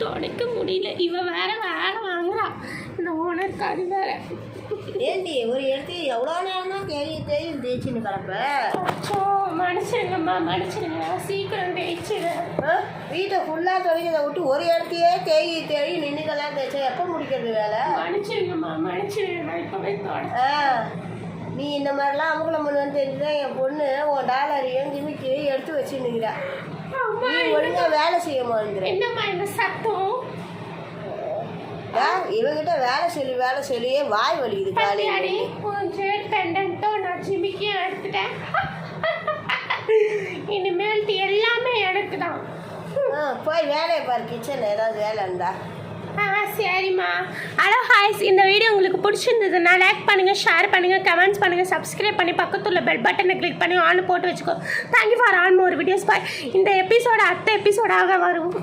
துடைக்க முடியல. இவ வேற வேலை வாங்குறா. இந்த ஓனர் காரி வேற. ஏண்டி ஒரு இடத்து எவ்வளோ நேரம் தான் தேய்ச்சின்னு கிடப்ப? மன்னிச்சிருங்கம்மா, மன்னிச்சிருங்க. சீக்கிரம் தேய்ச்சிடு. வீட்டை ஃபுல்லாக துவைக்கிறத விட்டு ஒரு இடத்தையே தேய் நின்றுக்கெல்லாம் தேய்ச்சா எப்போ முடிக்கிறது வேலை? மன்னிச்சிருங்கம்மா, மன்னிச்சிருங்க. நான் இப்போவே நீ இந்த மாதிரிலாம் அமுகலம் பண்ணுவேன்னு தெரிஞ்சுதான் என் பொண்ணு உன் டாலரையும் ஜிமிக்கு எடுத்து வச்சுன்னுங்கிறா. நீ ஒழுங்காக வேலை செய்ய மாட்டேங்கிற. என்னம்மா இந்த சத்தம்? இவங்கிட்ட வேலை சொல்லியே வாய் வலிக்குது. நான் ஜிமிக்கியும் எடுத்துட்டேன். இனிமேல் எல்லாமே எனக்கு தான். போய் வேலையை பாரு, கிச்சனில் ஏதாவது வேலை இருந்தா. சரிம்மா. ஹலோ ஹாய்ஸ், இந்த வீடியோ உங்களுக்கு பிடிச்சிருந்ததுன்னா லைக் பண்ணுங்கள், ஷேர் பண்ணுங்கள், கமெண்ட்ஸ் பண்ணுங்கள், சப்ஸ்கிரைப் பண்ணி பக்கத்துல பெல் பட்டனை கிளிக் பண்ணி ஆன் போட்டு வச்சுக்கோ. Thank you for all more videos. Bye. இந்த எபிசோட அடுத்த எபிசோடாக வரும்.